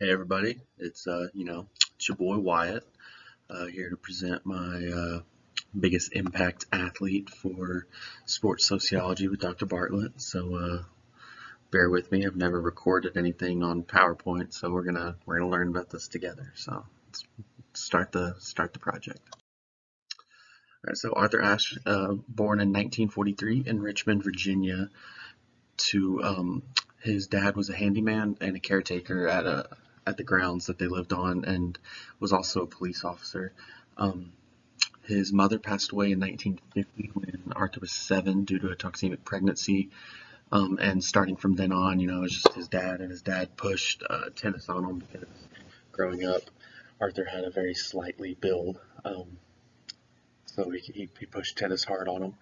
Hey everybody, it's it's your boy Wyatt, here to present my biggest impact athlete for sports sociology with Dr. Bartlett. So bear with me. I've never recorded anything on PowerPoint, so we're gonna learn about this together. So let's start the project. All right, so Arthur Ashe, born in 1943 in Richmond, Virginia, to his dad was a handyman and a caretaker at the grounds that they lived on, and was also a police officer. Um, his mother passed away in 1950 when Arthur was 7 due to a toxemic pregnancy. And starting from then on, it was just his dad, and his dad pushed tennis on him because growing up, Arthur had a very slightly build. So he pushed tennis hard on him.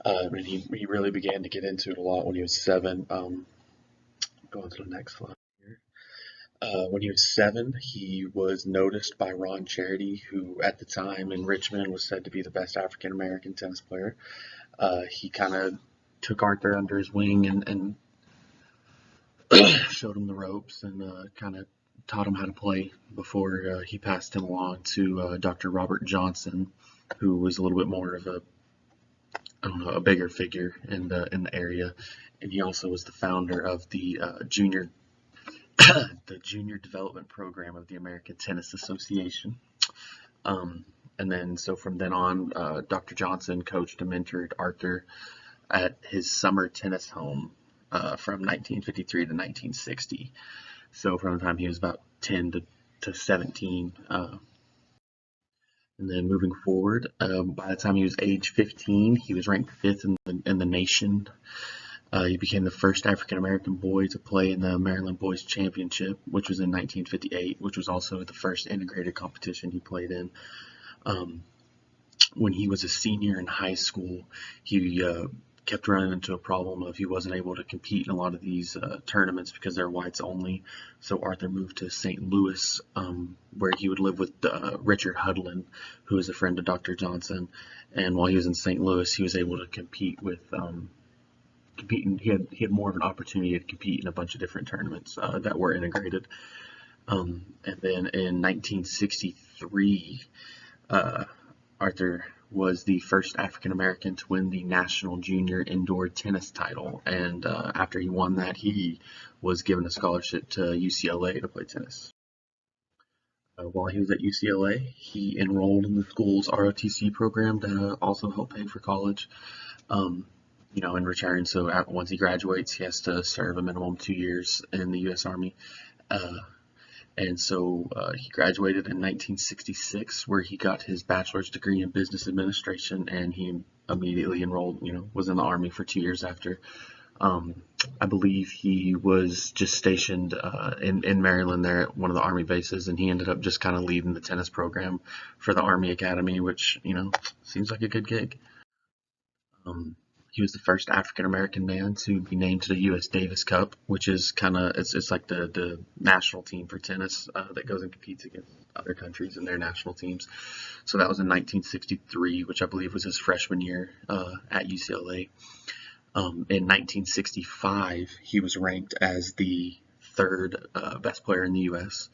And he really began to get into it a lot when he was 7. Going to the next slide here. When he was 7, he was noticed by Ron Charity, who at the time in Richmond was said to be the best African American tennis player. He kind of took Arthur under his wing and showed him the ropes and kind of taught him how to play before he passed him along to Dr. Robert Johnson, who was a little bit more of a bigger figure in the area, and he also was the founder of the junior the junior development program of the American Tennis Association. Um, and then, so from then on, Dr. Johnson coached and mentored Arthur at his summer tennis home from 1953 to 1960. So from the time he was about 10 to 17. And then moving forward, by the time he was age 15, he was ranked 5th in the nation. He became the first African American boy to play in the Maryland Boys Championship, which was in 1958, which was also the first integrated competition he played in. When he was a senior in high school, he kept running into a problem of he wasn't able to compete in a lot of these tournaments because they're whites only. So Arthur moved to St. Louis, where he would live with Richard Hudlin, who is a friend of Dr. Johnson. And while he was in St. Louis, he was able to compete with competing. He had more of an opportunity to compete in a bunch of different tournaments that were integrated. And then in 1963, Arthur was the first African American to win the National Junior Indoor Tennis title, and after he won that, he was given a scholarship to UCLA to play tennis. While he was at UCLA, he enrolled in the school's ROTC program to also help pay for college. Um, in return, so once he graduates, he has to serve a minimum 2 years in the U.S. Army. Uh, and so he graduated in 1966, where he got his bachelor's degree in business administration, and he immediately enrolled, was in the Army for 2 years after. Um, I believe he was just stationed in Maryland there at one of the Army bases, and he ended up just kind of leading the tennis program for the Army Academy, which, seems like a good gig. Um, he was the first African American man to be named to the U.S. Davis Cup, which is it's like the national team for tennis that goes and competes against other countries and their national teams. So that was in 1963, which I believe was his freshman year at UCLA. In 1965, he was ranked as the third best player in the U.S.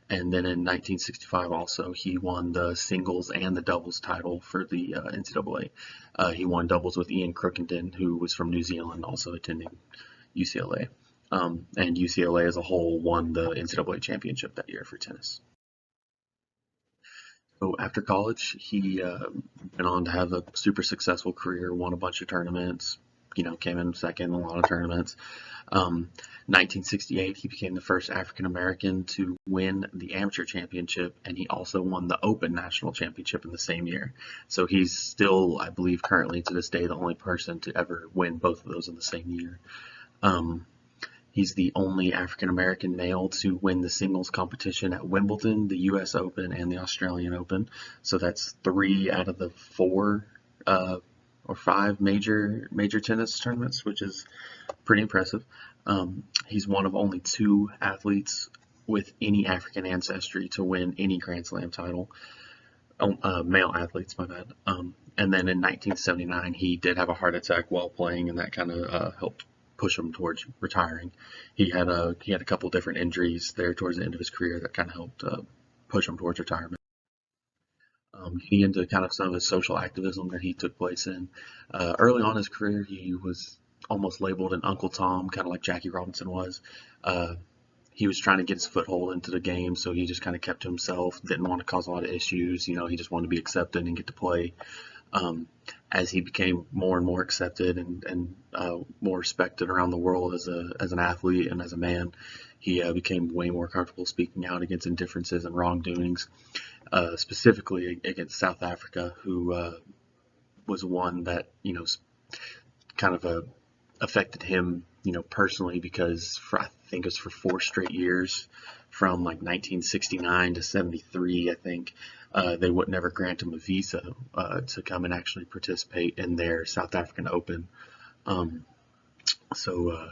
And then in 1965 also, he won the singles and the doubles title for the NCAA. He won doubles with Ian Crookenden, who was from New Zealand, also attending UCLA. And UCLA as a whole won the NCAA championship that year for tennis. So after college, he went on to have a super successful career, won a bunch of tournaments, came in second in a lot of tournaments. 1968, he became the first African American to win the amateur championship, and he also won the Open National Championship in the same year. So he's still, I believe, currently to this day, the only person to ever win both of those in the same year. He's the only African American male to win the singles competition at Wimbledon, the U.S. Open, and the Australian Open. So that's 3 out of the 4 or 5 major tennis tournaments, which is pretty impressive. He's one of only 2 athletes with any African ancestry to win any Grand Slam title. Male athletes, my bad. And then in 1979, he did have a heart attack while playing, and that kind of helped push him towards retiring. He had a couple different injuries there towards the end of his career that kind of helped push him towards retirement. Getting into kind of some of his social activism that he took place in. Early on in his career, he was almost labeled an Uncle Tom, kind of like Jackie Robinson was. Uh, he was trying to get his foothold into the game, so he just kind of kept to himself, didn't want to cause a lot of issues. He just wanted to be accepted and get to play. Um, as he became more and more accepted and more respected around the world as an athlete and as a man, he became way more comfortable speaking out against indifferences and wrongdoings, specifically against South Africa, who was one that kind of affected him, personally, because I think it was for 4 straight years, from like 1969 to 73, I think, they would never grant him a visa to come and actually participate in their South African Open. Um, so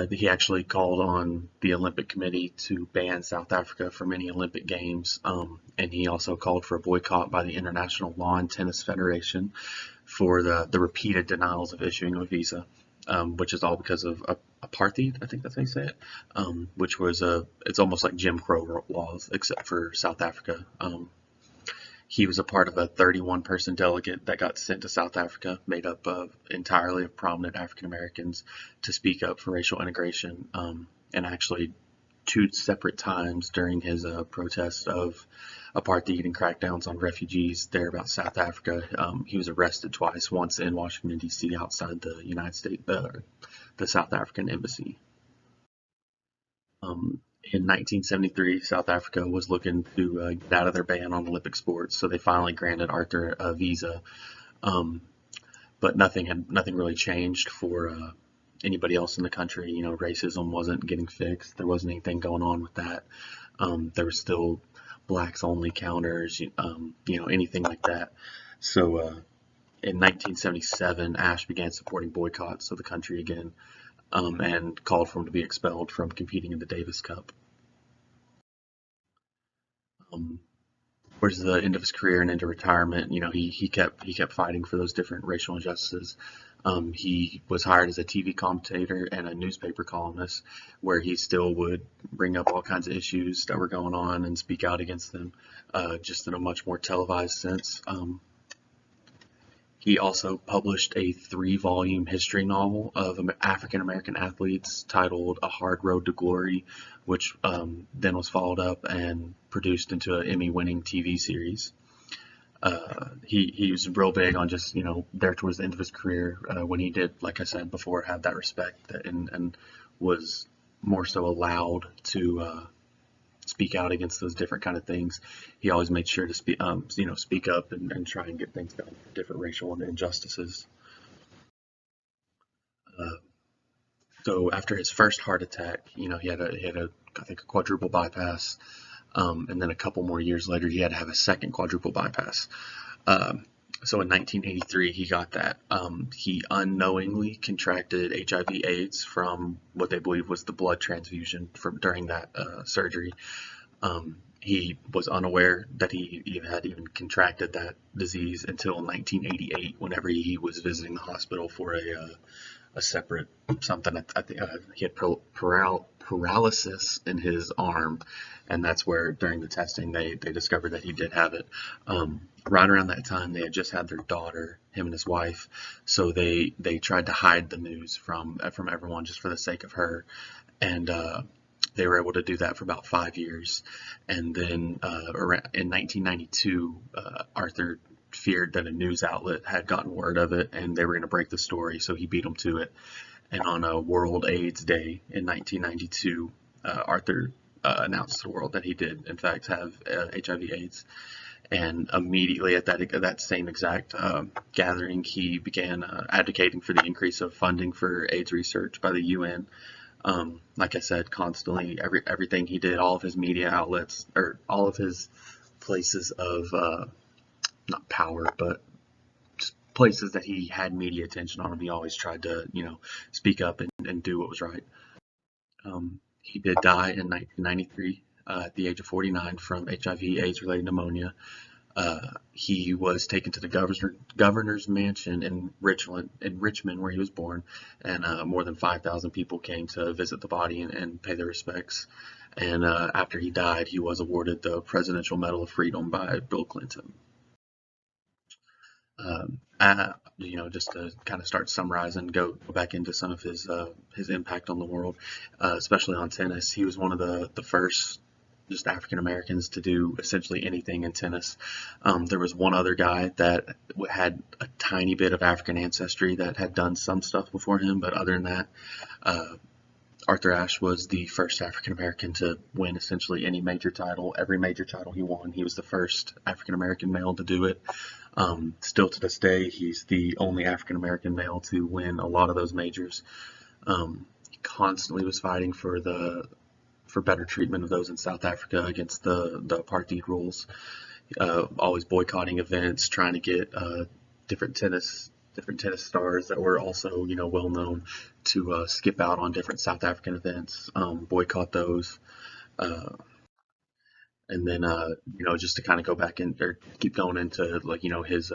he actually called on the Olympic Committee to ban South Africa from any Olympic Games, and he also called for a boycott by the International Lawn Tennis Federation for the repeated denials of issuing a visa, which is all because of apartheid, I think that's how you say it, which was it's almost like Jim Crow laws, except for South Africa. He was a part of a 31-person delegate that got sent to South Africa, made up entirely of prominent African Americans, to speak up for racial integration. And actually, 2 separate times during his protest of apartheid and crackdowns on refugees there about South Africa, he was arrested twice, once in Washington, D.C., outside the United States, the South African embassy. In 1973, South Africa was looking to get out of their ban on Olympic sports, so they finally granted Arthur a visa. But nothing really changed for anybody else in the country. Racism wasn't getting fixed. There wasn't anything going on with that. There were still blacks only counters, anything like that. So in 1977, Ashe began supporting boycotts of the country again, and called for him to be expelled from competing in the Davis Cup. Towards the end of his career and into retirement, he kept fighting for those different racial injustices. He was hired as a TV commentator and a newspaper columnist, where he still would bring up all kinds of issues that were going on and speak out against them, just in a much more televised sense. He also published a 3-volume history novel of African American athletes titled A Hard Road to Glory, which then was followed up and produced into an Emmy-winning TV series. He was real big on just, there towards the end of his career, when he did, like I said before, have that respect and was more so allowed to speak out against those different kind of things. He always made sure to speak up and try and get things done for different racial injustices. So after his first heart attack, he had I think a quadruple bypass, and then a couple more years later, he had to have a second quadruple bypass. So in 1983, he got that. He unknowingly contracted HIV/AIDS from what they believe was the blood transfusion during that surgery. He was unaware that he had even contracted that disease until 1988, whenever he was visiting the hospital for a separate something. I think he had paralysis in his arm, and that's where during the testing they discovered that he did have it. Right around that time, they had just had their daughter, him and his wife, so they tried to hide the news from everyone just for the sake of her, and they were able to do that for about 5 years. And then in 1992, Arthur feared that a news outlet had gotten word of it and they were going to break the story, so he beat them to it. And on a World AIDS Day in 1992, Arthur announced to the world that he did, in fact, have HIV/AIDS. And immediately at that same exact gathering, he began advocating for the increase of funding for AIDS research by the UN. Like I said, constantly, everything he did, all of his media outlets, or all of his places of not power, but just places that he had media attention on him, he always tried to, speak up and do what was right. He did die in 1993 at the age of 49 from HIV/AIDS related pneumonia. He was taken to the governor's mansion in Richmond, where he was born, and more than 5,000 people came to visit the body and pay their respects. And after he died, he was awarded the Presidential Medal of Freedom by Bill Clinton. Just to kind of start summarizing, go back into some of his impact on the world, especially on tennis. He was one of the first just African Americans to do essentially anything in tennis. There was one other guy that had a tiny bit of African ancestry that had done some stuff before him, but other than that, Arthur Ashe was the first African American to win essentially any major title. Every major title he won, he was the first African American male to do it. Still to this day, he's the only African American male to win a lot of those majors. He constantly was fighting for better treatment of those in South Africa against the apartheid rules. Always boycotting events, trying to get different tennis stars that were also well known to skip out on different South African events, boycott those. And then just to kind of go back in or keep going into his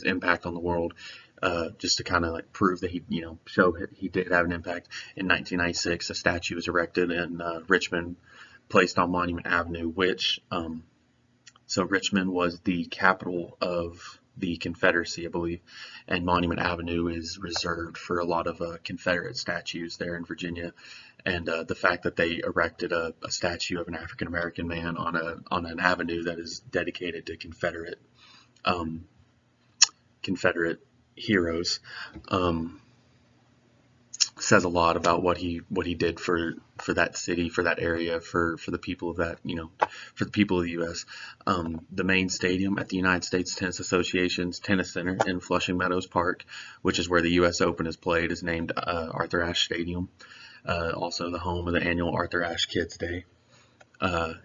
impact on the world, just to kind of like prove that he show he did have an impact. In 1996, a statue was erected in Richmond, placed on Monument Avenue, which so Richmond was the capital of the Confederacy, I believe, and Monument Avenue is reserved for a lot of Confederate statues there in Virginia. And the fact that they erected a statue of an African American man on an avenue that is dedicated to Confederate heroes says a lot about what he did for that city, for that area, for the people of that, for the people of the U.S. The main stadium at the United States Tennis Association's Tennis Center in Flushing Meadows Park, which is where the U.S. Open is played, is named Arthur Ashe Stadium. Also the home of the annual Arthur Ashe Kids Day.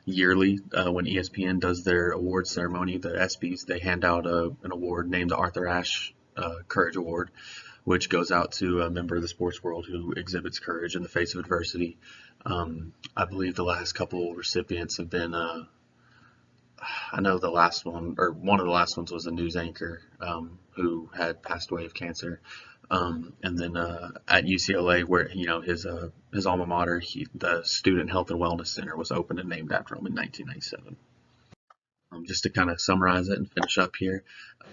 Yearly, when ESPN does their awards ceremony, the ESPYs, they hand out an award named the Arthur Ashe Courage Award, which goes out to a member of the sports world who exhibits courage in the face of adversity. I believe the last couple recipients have been, I know the last one, or one of the last ones was a news anchor who had passed away of cancer. And then at UCLA, where his alma mater, the Student Health and Wellness Center was opened and named after him in 1997. Just to kind of summarize it and finish up here,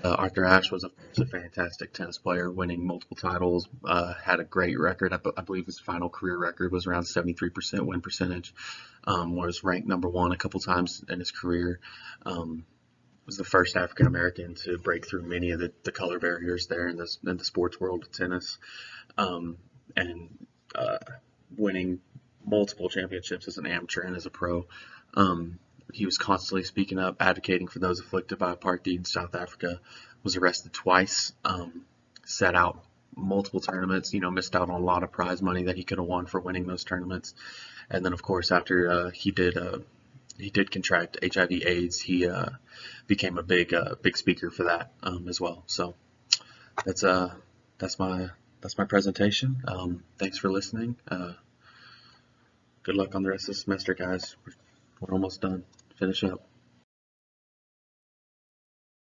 Arthur Ashe was a fantastic tennis player, winning multiple titles, had a great record. I believe his final career record was around 73% win percentage, was ranked #1 a couple times in his career. Was the first African American to break through many of the color barriers there in the sports world of tennis, and winning multiple championships as an amateur and as a pro. He was constantly speaking up, advocating for those afflicted by apartheid in South Africa, was arrested twice, set out multiple tournaments, missed out on a lot of prize money that he could have won for winning those tournaments. And then, of course, after he did contract HIV/AIDS, he became a big speaker for that as well. So that's my presentation. Thanks for listening. Good luck on the rest of the semester, guys. We're almost done. Finish up.